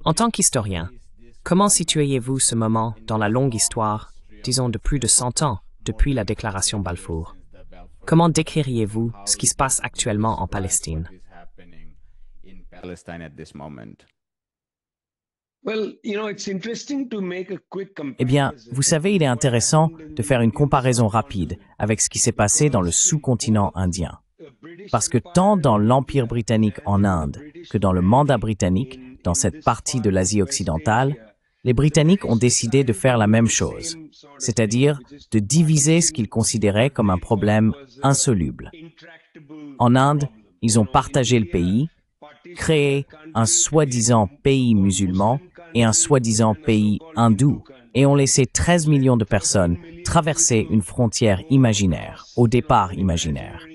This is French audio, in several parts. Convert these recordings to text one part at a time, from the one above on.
En tant qu'historien, comment situeriez-vous ce moment dans la longue histoire, disons de plus de 100 ans, depuis la déclaration Balfour? Comment décririez-vous ce qui se passe actuellement en Palestine? Eh bien, vous savez, il est intéressant de faire une comparaison rapide avec ce qui s'est passé dans le sous-continent indien. Parce que tant dans l'Empire britannique en Inde que dans le mandat britannique, dans cette partie de l'Asie occidentale, les Britanniques ont décidé de faire la même chose, c'est-à-dire de diviser ce qu'ils considéraient comme un problème insoluble. En Inde, ils ont partagé le pays, créé un soi-disant pays musulman et un soi-disant pays hindou, et ont laissé 13 millions de personnes traverser une frontière imaginaire, au départ imaginaire.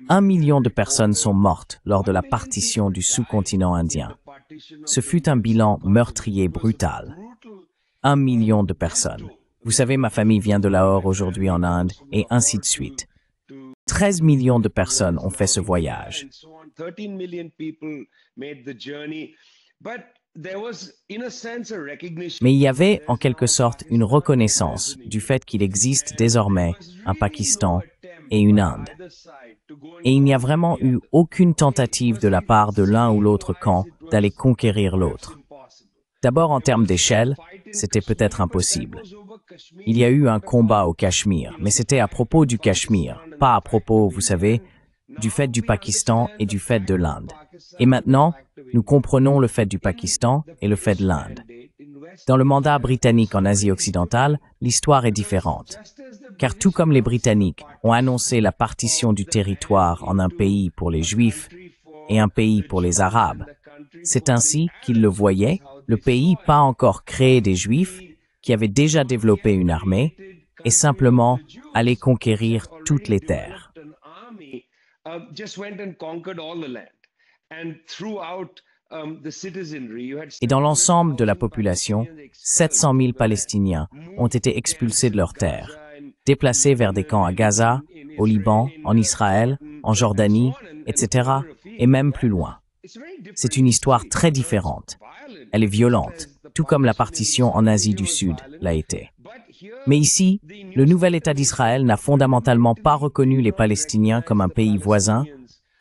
1 million de personnes sont mortes lors de la partition du sous-continent indien. Ce fut un bilan meurtrier brutal. 1 million de personnes. Vous savez, ma famille vient de Lahore aujourd'hui en Inde, et ainsi de suite. 13 millions de personnes ont fait ce voyage. Mais il y avait, en quelque sorte, une reconnaissance du fait qu'il existe désormais un Pakistan et une Inde. Et il n'y a vraiment eu aucune tentative de la part de l'un ou l'autre camp d'aller conquérir l'autre. D'abord, en termes d'échelle, c'était peut-être impossible. Il y a eu un combat au Cachemire, mais c'était à propos du Cachemire, pas à propos, vous savez, du fait du Pakistan et du fait de l'Inde. Et maintenant, nous comprenons le fait du Pakistan et le fait de l'Inde. Dans le mandat britannique en Asie occidentale, l'histoire est différente. Car tout comme les Britanniques ont annoncé la partition du territoire en un pays pour les Juifs et un pays pour les Arabes, c'est ainsi qu'ils le voyaient, le pays pas encore créé des Juifs, qui avaient déjà développé une armée, et simplement aller conquérir toutes les terres. Et dans l'ensemble de la population, 700 000 Palestiniens ont été expulsés de leurs terres, déplacés vers des camps à Gaza, au Liban, en Israël, en Jordanie, etc., et même plus loin. C'est une histoire très différente. Elle est violente, tout comme la partition en Asie du Sud l'a été. Mais ici, le nouvel État d'Israël n'a fondamentalement pas reconnu les Palestiniens comme un pays voisin,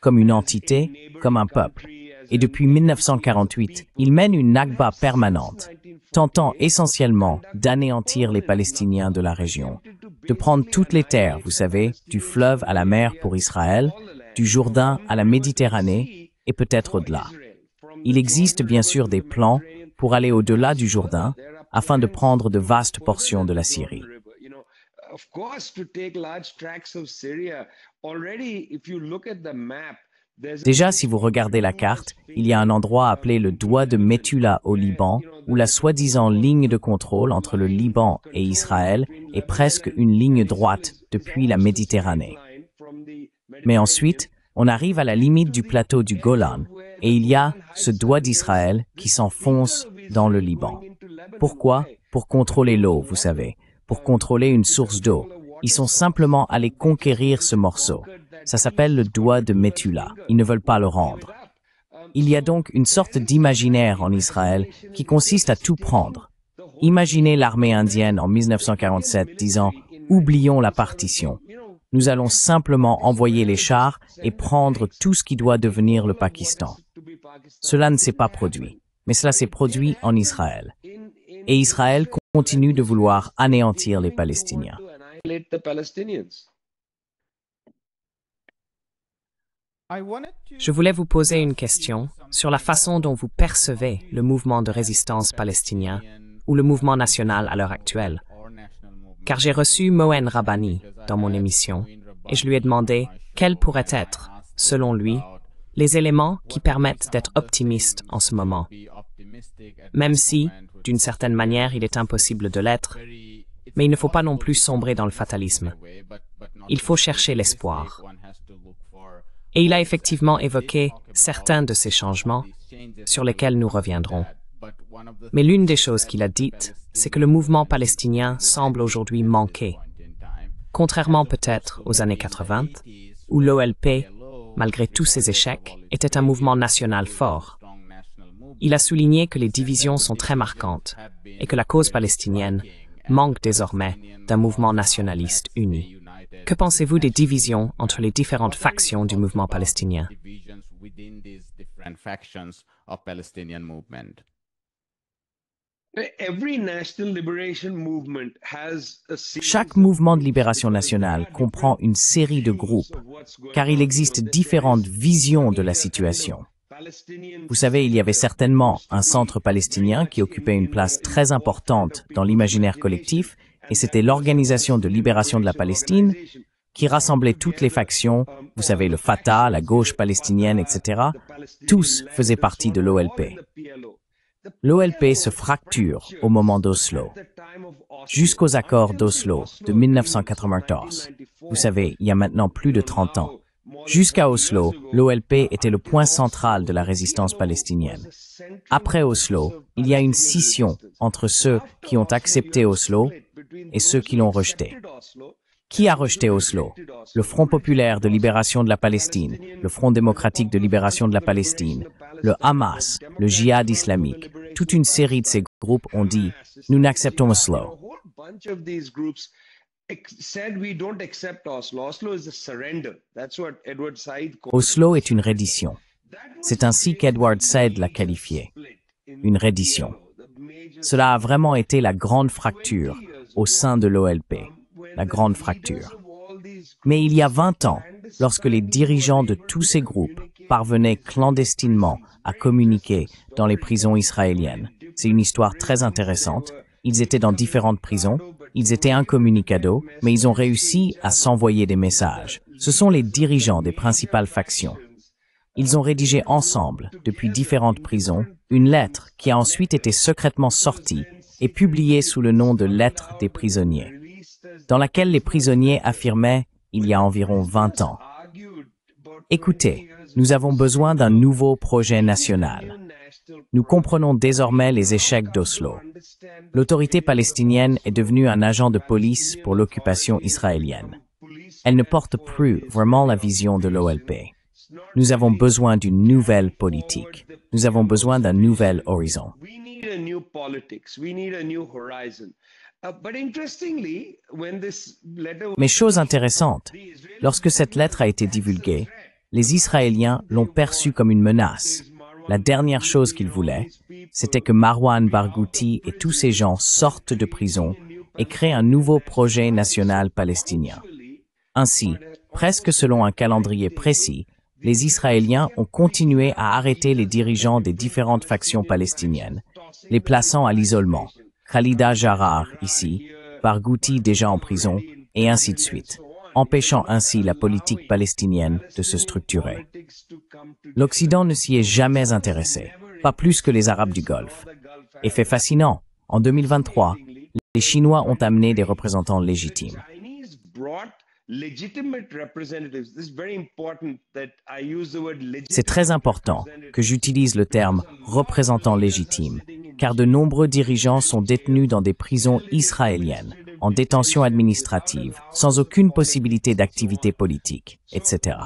comme une entité, comme un peuple. Et depuis 1948, il mène une Nakba permanente, tentant essentiellement d'anéantir les Palestiniens de la région, de prendre toutes les terres, vous savez, du fleuve à la mer pour Israël, du Jourdain à la Méditerranée et peut-être au-delà. Il existe bien sûr des plans pour aller au-delà du Jourdain afin de prendre de vastes portions de la Syrie. Déjà, si vous regardez la carte, il y a un endroit appelé le doigt de Metula au Liban, où la soi-disant ligne de contrôle entre le Liban et Israël est presque une ligne droite depuis la Méditerranée. Mais ensuite, on arrive à la limite du plateau du Golan, et il y a ce doigt d'Israël qui s'enfonce dans le Liban. Pourquoi? Pour contrôler l'eau, vous savez, pour contrôler une source d'eau. Ils sont simplement allés conquérir ce morceau. Ça s'appelle le doigt de Metula. Ils ne veulent pas le rendre. Il y a donc une sorte d'imaginaire en Israël qui consiste à tout prendre. Imaginez l'armée indienne en 1947 disant « Oublions la partition. Nous allons simplement envoyer les chars et prendre tout ce qui doit devenir le Pakistan. » Cela ne s'est pas produit, mais cela s'est produit en Israël. Et Israël continue de vouloir anéantir les Palestiniens. Je voulais vous poser une question sur la façon dont vous percevez le mouvement de résistance palestinien ou le mouvement national à l'heure actuelle. Car j'ai reçu Moen Rabbani dans mon émission et je lui ai demandé quels pourraient être, selon lui, les éléments qui permettent d'être optimiste en ce moment. Même si, d'une certaine manière, il est impossible de l'être, mais il ne faut pas non plus sombrer dans le fatalisme. Il faut chercher l'espoir. Et il a effectivement évoqué certains de ces changements sur lesquels nous reviendrons. Mais l'une des choses qu'il a dites, c'est que le mouvement palestinien semble aujourd'hui manquer. Contrairement peut-être aux années 80, où l'OLP, malgré tous ses échecs, était un mouvement national fort. il a souligné que les divisions sont très marquantes et que la cause palestinienne manque désormais d'un mouvement nationaliste uni. Que pensez-vous des divisions entre les différentes factions du mouvement palestinien? Chaque mouvement de libération nationale comprend une série de groupes, car il existe différentes visions de la situation. Vous savez, il y avait certainement un centre palestinien qui occupait une place très importante dans l'imaginaire collectif, et c'était l'Organisation de libération de la Palestine, qui rassemblait toutes les factions, vous savez, le Fatah, la gauche palestinienne, etc. Tous faisaient partie de l'OLP. L'OLP se fracture au moment d'Oslo, jusqu'aux accords d'Oslo de 1994. Vous savez, il y a maintenant plus de 30 ans. Jusqu'à Oslo, l'OLP était le point central de la résistance palestinienne. Après Oslo, il y a une scission entre ceux qui ont accepté Oslo et ceux qui l'ont rejeté. Qui a rejeté Oslo? Le Front populaire de libération de la Palestine, le Front démocratique de libération de la Palestine, le Hamas, le Djihad islamique. Toute une série de ces groupes ont dit « Nous n'acceptons Oslo ». Oslo est une reddition. C'est ainsi qu'Edward Said l'a qualifié. Une reddition. Cela a vraiment été la grande fracture au sein de l'OLP. La grande fracture. Mais il y a 20 ans, lorsque les dirigeants de tous ces groupes parvenaient clandestinement à communiquer dans les prisons israéliennes, c'est une histoire très intéressante, ils étaient dans différentes prisons, ils étaient incommunicado, mais ils ont réussi à s'envoyer des messages. Ce sont les dirigeants des principales factions. Ils ont rédigé ensemble, depuis différentes prisons, une lettre qui a ensuite été secrètement sortie et publiée sous le nom de Lettre des prisonniers, dans laquelle les prisonniers affirmaient il y a environ 20 ans. Écoutez, nous avons besoin d'un nouveau projet national. Nous comprenons désormais les échecs d'Oslo. L'autorité palestinienne est devenue un agent de police pour l'occupation israélienne. Elle ne porte plus vraiment la vision de l'OLP. Nous avons besoin d'une nouvelle politique. Nous avons besoin d'un nouvel horizon. Mais chose intéressante, lorsque cette lettre a été divulguée, les Israéliens l'ont perçue comme une menace. La dernière chose qu'ils voulaient, c'était que Marwan Barghouti et tous ces gens sortent de prison et créent un nouveau projet national palestinien. Ainsi, presque selon un calendrier précis, les Israéliens ont continué à arrêter les dirigeants des différentes factions palestiniennes, les plaçant à l'isolement. Khalida Jarrar, ici, Barghouti déjà en prison, et ainsi de suite, empêchant ainsi la politique palestinienne de se structurer. L'Occident ne s'y est jamais intéressé, pas plus que les Arabes du Golfe. Effet fascinant, en 2023, les Chinois ont amené des représentants légitimes. C'est très important que j'utilise le terme « représentant légitime », car de nombreux dirigeants sont détenus dans des prisons israéliennes, en détention administrative, sans aucune possibilité d'activité politique, etc.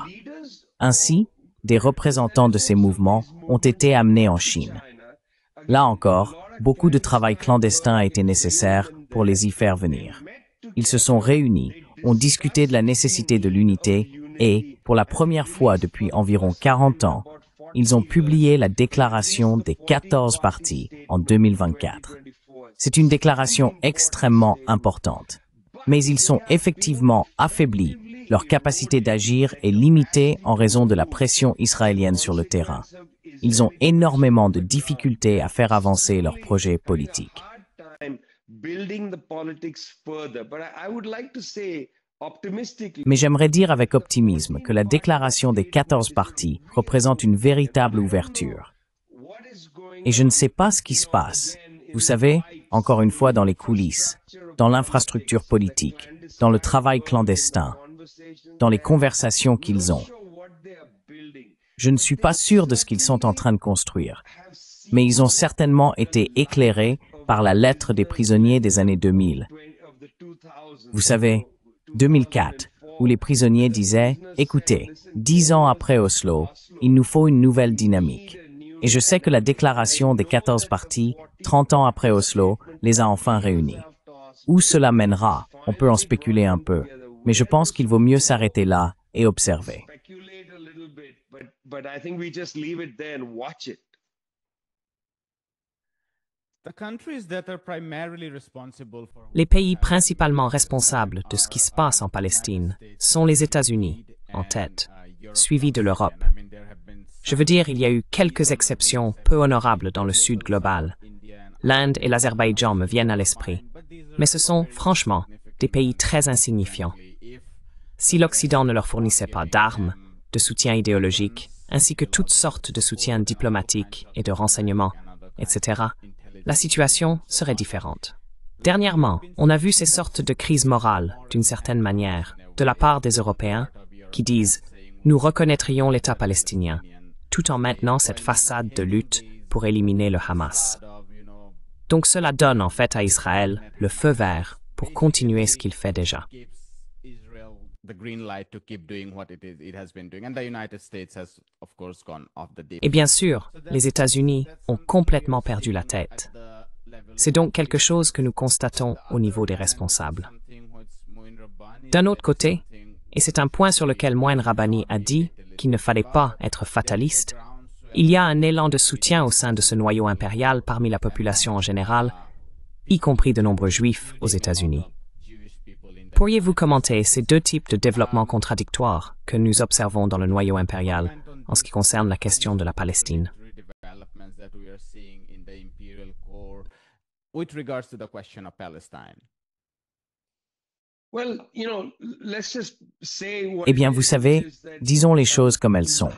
Ainsi, des représentants de ces mouvements ont été amenés en Chine. Là encore, beaucoup de travail clandestin a été nécessaire pour les y faire venir. Ils se sont réunis, ont discuté de la nécessité de l'unité et, pour la première fois depuis environ 40 ans, ils ont publié la déclaration des 14 partis en 2024. C'est une déclaration extrêmement importante. Mais ils sont effectivement affaiblis, leur capacité d'agir est limitée en raison de la pression israélienne sur le terrain. Ils ont énormément de difficultés à faire avancer leurs projets politiques. Mais j'aimerais dire avec optimisme que la déclaration des 14 partis représente une véritable ouverture. Et je ne sais pas ce qui se passe. Vous savez, encore une fois dans les coulisses, dans l'infrastructure politique, dans le travail clandestin, dans les conversations qu'ils ont. Je ne suis pas sûr de ce qu'ils sont en train de construire, mais ils ont certainement été éclairés par la lettre des prisonniers des années 2000. Vous savez, 2004, où les prisonniers disaient « Écoutez, 10 ans après Oslo, il nous faut une nouvelle dynamique. Et je sais que la déclaration des 14 parties, 30 ans après Oslo, les a enfin réunis. Où cela mènera, on peut en spéculer un peu, mais je pense qu'il vaut mieux s'arrêter là et observer. Les pays principalement responsables de ce qui se passe en Palestine sont les États-Unis, en tête, suivis de l'Europe. Je veux dire, il y a eu quelques exceptions peu honorables dans le Sud global. L'Inde et l'Azerbaïdjan me viennent à l'esprit. Mais ce sont, franchement, des pays très insignifiants. Si l'Occident ne leur fournissait pas d'armes, de soutien idéologique, ainsi que toutes sortes de soutiens diplomatiques et de renseignements, etc., la situation serait différente. Dernièrement, on a vu ces sortes de crises morales, d'une certaine manière, de la part des Européens, qui disent « Nous reconnaîtrions l'État palestinien », tout en maintenant cette façade de lutte pour éliminer le Hamas. Donc cela donne en fait à Israël le feu vert pour continuer ce qu'il fait déjà. Et bien sûr, les États-Unis ont complètement perdu la tête. C'est donc quelque chose que nous constatons au niveau des responsables. D'un autre côté, et c'est un point sur lequel Moïn Rabbani a dit qu'il ne fallait pas être fataliste, il y a un élan de soutien au sein de ce noyau impérial parmi la population en général, y compris de nombreux juifs aux États-Unis. Pourriez-vous commenter ces deux types de développements contradictoires que nous observons dans le noyau impérial en ce qui concerne la question de la Palestine? Eh bien, vous savez, disons les choses comme elles sont.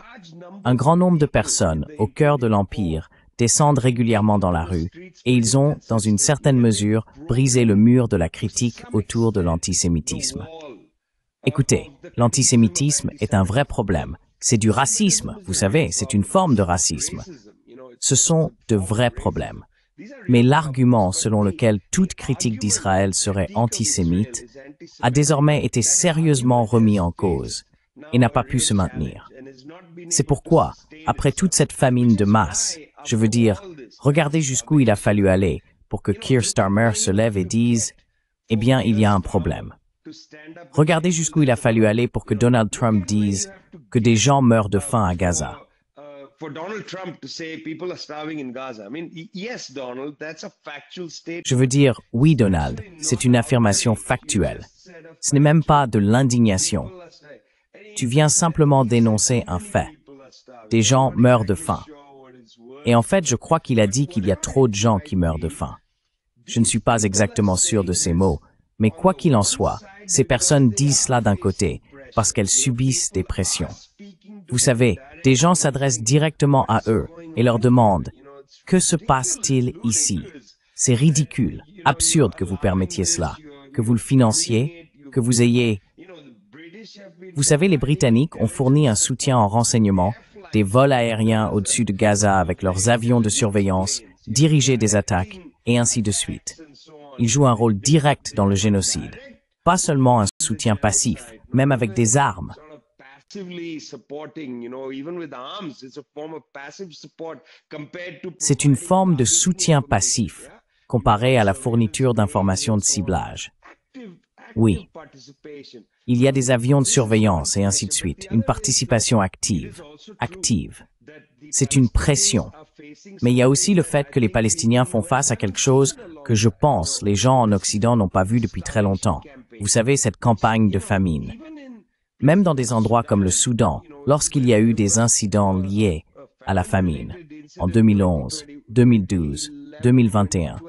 Un grand nombre de personnes, au cœur de l'Empire, descendent régulièrement dans la rue, et ils ont, dans une certaine mesure, brisé le mur de la critique autour de l'antisémitisme. Écoutez, l'antisémitisme est un vrai problème. C'est du racisme, vous savez, c'est une forme de racisme. Ce sont de vrais problèmes. Mais l'argument selon lequel toute critique d'Israël serait antisémite a désormais été sérieusement remis en cause et n'a pas pu se maintenir. C'est pourquoi, après toute cette famine de masse, je veux dire, regardez jusqu'où il a fallu aller pour que Keir Starmer se lève et dise « Eh bien, il y a un problème ». Regardez jusqu'où il a fallu aller pour que Donald Trump dise que des gens meurent de faim à Gaza. Je veux dire, oui, Donald, c'est une affirmation factuelle. Ce n'est même pas de l'indignation. Tu viens simplement dénoncer un fait. Des gens meurent de faim. Et en fait, je crois qu'il a dit qu'il y a trop de gens qui meurent de faim. Je ne suis pas exactement sûr de ces mots, mais quoi qu'il en soit, ces personnes disent cela d'un côté, parce qu'elles subissent des pressions. Vous savez, des gens s'adressent directement à eux et leur demandent « Que se passe-t-il ici ?» C'est ridicule, absurde que vous permettiez cela, que vous le financiez, que vous ayez... Vous savez, les Britanniques ont fourni un soutien en renseignement, des vols aériens au-dessus de Gaza avec leurs avions de surveillance, dirigé des attaques, et ainsi de suite. Ils jouent un rôle direct dans le génocide. Pas seulement un soutien passif, même avec des armes. C'est une forme de soutien passif, comparé à la fourniture d'informations de ciblage. Oui. Il y a des avions de surveillance et ainsi de suite, une participation active. C'est une pression. Mais il y a aussi le fait que les Palestiniens font face à quelque chose que je pense les gens en Occident n'ont pas vu depuis très longtemps. Vous savez, cette campagne de famine. Même dans des endroits comme le Soudan, lorsqu'il y a eu des incidents liés à la famine, en 2011, 2012, 2021,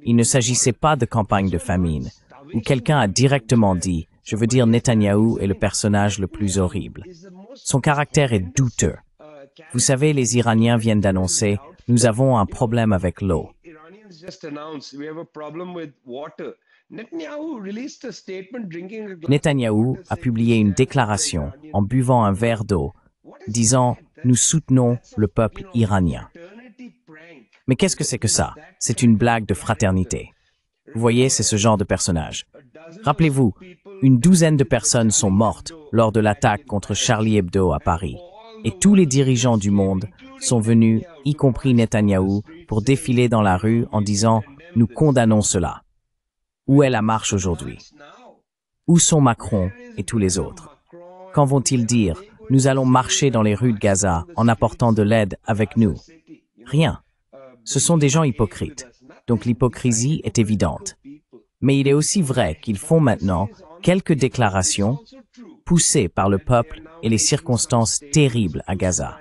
il ne s'agissait pas de campagne de famine, où quelqu'un a directement dit « Je veux dire Netanyahou est le personnage le plus horrible ». Son caractère est douteux. Vous savez, les Iraniens viennent d'annoncer « Nous avons un problème avec l'eau ». Netanyahou a publié une déclaration en buvant un verre d'eau, disant « Nous soutenons le peuple iranien ». Mais qu'est-ce que c'est que ça? C'est une blague de fraternité. Vous voyez, c'est ce genre de personnage. Rappelez-vous, une douzaine de personnes sont mortes lors de l'attaque contre Charlie Hebdo à Paris. Et tous les dirigeants du monde sont venus, y compris Netanyahou, pour défiler dans la rue en disant « Nous condamnons cela ». Où est la marche aujourd'hui? Où sont Macron et tous les autres? Quand vont-ils dire « Nous allons marcher dans les rues de Gaza en apportant de l'aide avec nous » ? Rien. Ce sont des gens hypocrites. Donc l'hypocrisie est évidente. Mais il est aussi vrai qu'ils font maintenant quelques déclarations poussées par le peuple et les circonstances terribles à Gaza.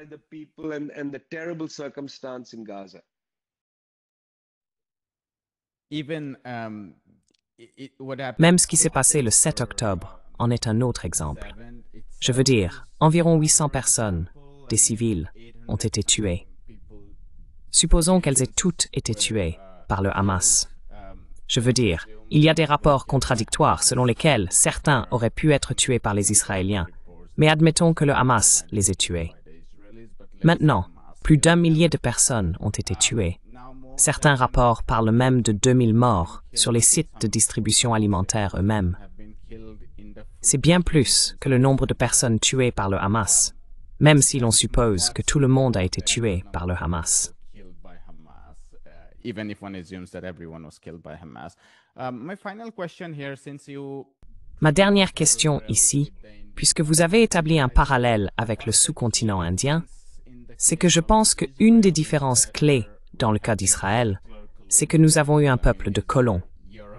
Même ce qui s'est passé le 7 octobre en est un autre exemple. Je veux dire, environ 800 personnes, des civils, ont été tuées. Supposons qu'elles aient toutes été tuées par le Hamas. Je veux dire, il y a des rapports contradictoires selon lesquels certains auraient pu être tués par les Israéliens, mais admettons que le Hamas les ait tués. Maintenant, plus d'1 millier de personnes ont été tuées. Certains rapports parlent même de 2000 morts sur les sites de distribution alimentaire eux-mêmes. C'est bien plus que le nombre de personnes tuées par le Hamas, même si l'on suppose que tout le monde a été tué par le Hamas. Ma dernière question ici, puisque vous avez établi un parallèle avec le sous-continent indien, c'est que je pense qu'une des différences clés dans le cas d'Israël, c'est que nous avons eu un peuple de colons.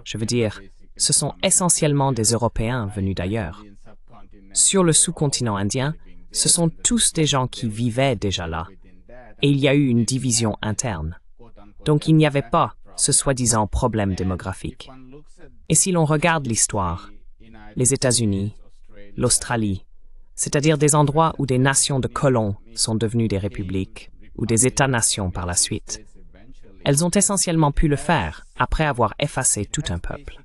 Je veux dire, ce sont essentiellement des Européens venus d'ailleurs. Sur le sous-continent indien, ce sont tous des gens qui vivaient déjà là, et il y a eu une division interne. Donc il n'y avait pas ce soi-disant problème démographique. Et si l'on regarde l'histoire, les États-Unis, l'Australie, c'est-à-dire des endroits où des nations de colons sont devenues des républiques, ou des États-nations par la suite, elles ont essentiellement pu le faire après avoir effacé tout un peuple.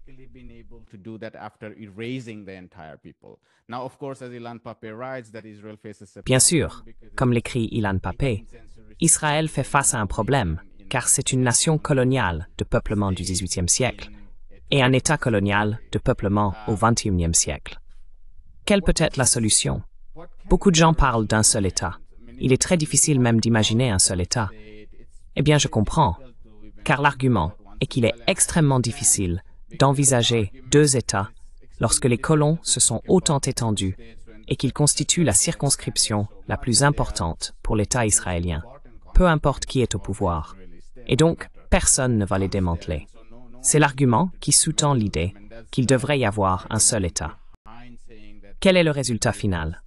Bien sûr, comme l'écrit Ilan Pappé, Israël fait face à un problème, car c'est une nation coloniale de peuplement du XVIIIe siècle et un État colonial de peuplement au XXIe siècle. Quelle peut être la solution? Beaucoup de gens parlent d'un seul État. Il est très difficile même d'imaginer un seul État. Eh bien, je comprends, car l'argument est qu'il est extrêmement difficile d'envisager 2 États lorsque les colons se sont autant étendus et qu'ils constituent la circonscription la plus importante pour l'État israélien, peu importe qui est au pouvoir. Et donc, personne ne va les démanteler. C'est l'argument qui sous-tend l'idée qu'il devrait y avoir un seul État. Quel est le résultat final?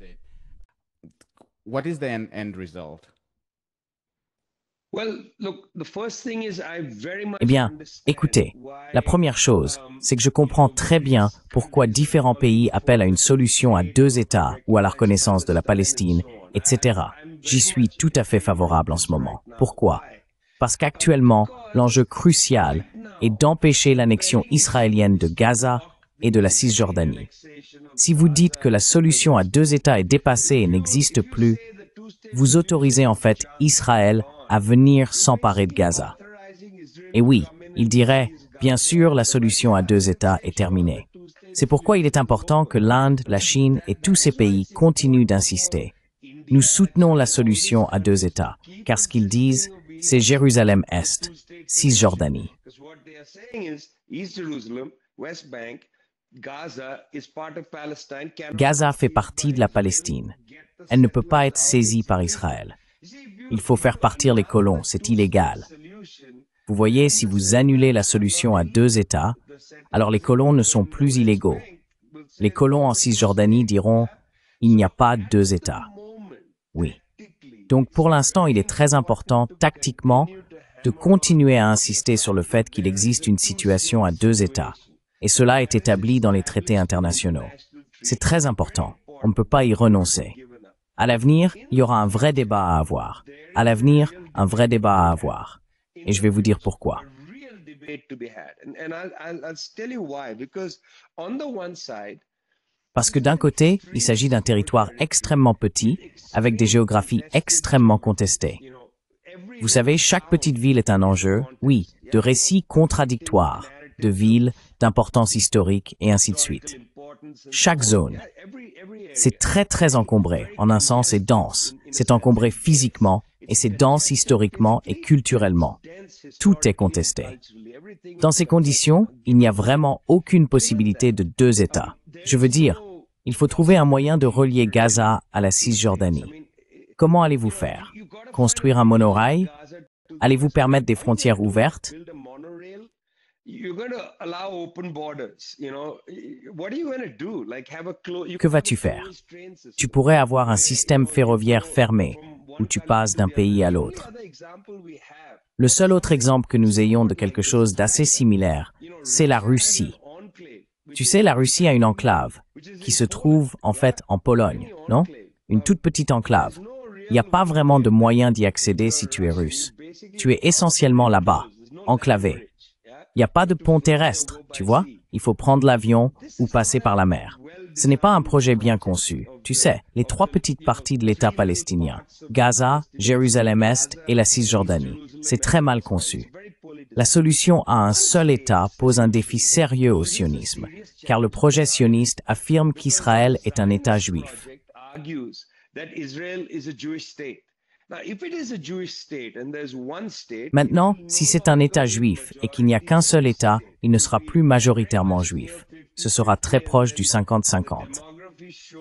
Eh bien, écoutez, la première chose, c'est que je comprends très bien pourquoi différents pays appellent à une solution à 2 États ou à la reconnaissance de la Palestine, etc. J'y suis tout à fait favorable en ce moment. Pourquoi? Parce qu'actuellement, l'enjeu crucial est d'empêcher l'annexion israélienne de Gaza et de la Cisjordanie. Si vous dites que la solution à 2 États est dépassée et n'existe plus, vous autorisez en fait Israël à venir s'emparer de Gaza. Et oui, il dirait, bien sûr, la solution à 2 États est terminée. C'est pourquoi il est important que l'Inde, la Chine et tous ces pays continuent d'insister. Nous soutenons la solution à 2 États, car ce qu'ils disent, c'est Jérusalem-Est, Cisjordanie. Gaza fait partie de la Palestine. Elle ne peut pas être saisie par Israël. Il faut faire partir les colons, c'est illégal. Vous voyez, si vous annulez la solution à 2 États, alors les colons ne sont plus illégaux. Les colons en Cisjordanie diront « il n'y a pas 2 États ». Oui. Donc pour l'instant, il est très important, tactiquement, de continuer à insister sur le fait qu'il existe une situation à 2 États. Et cela est établi dans les traités internationaux. C'est très important. On ne peut pas y renoncer. À l'avenir, il y aura un vrai débat à avoir. À l'avenir, un vrai débat à avoir. Et je vais vous dire pourquoi. Parce que d'un côté, il s'agit d'un territoire extrêmement petit, avec des géographies extrêmement contestées. Vous savez, chaque petite ville est un enjeu, oui, de récits contradictoires, de villes, d'importance historique, et ainsi de suite. Chaque zone. C'est très encombré, en un sens c'est dense. C'est encombré physiquement et c'est dense historiquement et culturellement. Tout est contesté. Dans ces conditions, il n'y a vraiment aucune possibilité de deux États. Je veux dire, il faut trouver un moyen de relier Gaza à la Cisjordanie. Comment allez-vous faire? Construire un monorail? Allez-vous permettre des frontières ouvertes? Que vas-tu faire? Tu pourrais avoir un système ferroviaire fermé, où tu passes d'un pays à l'autre. Le seul autre exemple que nous ayons de quelque chose d'assez similaire, c'est la Russie. Tu sais, la Russie a une enclave, qui se trouve en fait en Pologne, non? Une toute petite enclave. Il n'y a pas vraiment de moyen d'y accéder si tu es russe. Tu es essentiellement là-bas, enclavé. Il n'y a pas de pont terrestre, tu vois? Il faut prendre l'avion ou passer par la mer. Ce n'est pas un projet bien conçu. Tu sais, les trois petites parties de l'État palestinien, Gaza, Jérusalem-Est et la Cisjordanie, c'est très mal conçu. La solution à un seul État pose un défi sérieux au sionisme, car le projet sioniste affirme qu'Israël est un État juif. Maintenant, si c'est un État juif et qu'il n'y a qu'un seul État, il ne sera plus majoritairement juif. Ce sera très proche du 50-50.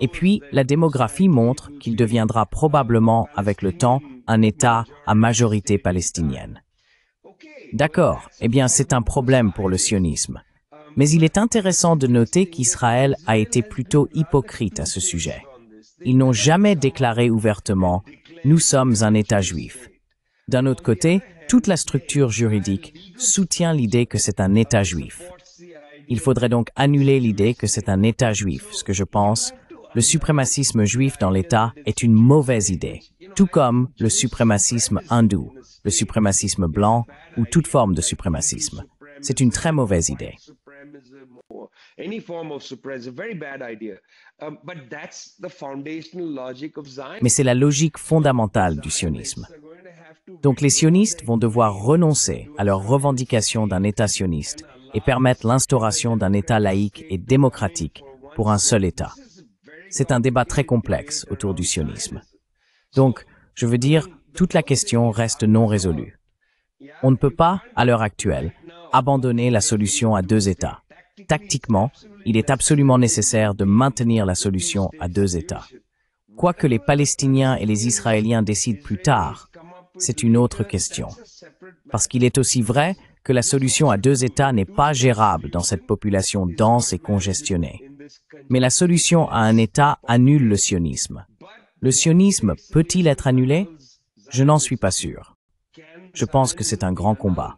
Et puis, la démographie montre qu'il deviendra probablement, avec le temps, un État à majorité palestinienne. D'accord, eh bien c'est un problème pour le sionisme. Mais il est intéressant de noter qu'Israël a été plutôt hypocrite à ce sujet. Ils n'ont jamais déclaré ouvertement « Nous sommes un État juif ». D'un autre côté, toute la structure juridique soutient l'idée que c'est un État juif. Il faudrait donc annuler l'idée que c'est un État juif, ce que je pense. Le suprémacisme juif dans l'État est une mauvaise idée, tout comme le suprémacisme hindou, le suprémacisme blanc ou toute forme de suprémacisme. C'est une très mauvaise idée. Mais c'est la logique fondamentale du sionisme. Donc les sionistes vont devoir renoncer à leur revendication d'un État sioniste et permettre l'instauration d'un État laïque et démocratique pour un seul État. C'est un débat très complexe autour du sionisme. Donc, je veux dire, toute la question reste non résolue. On ne peut pas, à l'heure actuelle, abandonner la solution à deux États. Tactiquement, il est absolument nécessaire de maintenir la solution à deux États. Quoique les Palestiniens et les Israéliens décident plus tard, c'est une autre question. Parce qu'il est aussi vrai que la solution à deux États n'est pas gérable dans cette population dense et congestionnée. Mais la solution à un État annule le sionisme. Le sionisme peut-il être annulé? Je n'en suis pas sûr. Je pense que c'est un grand combat.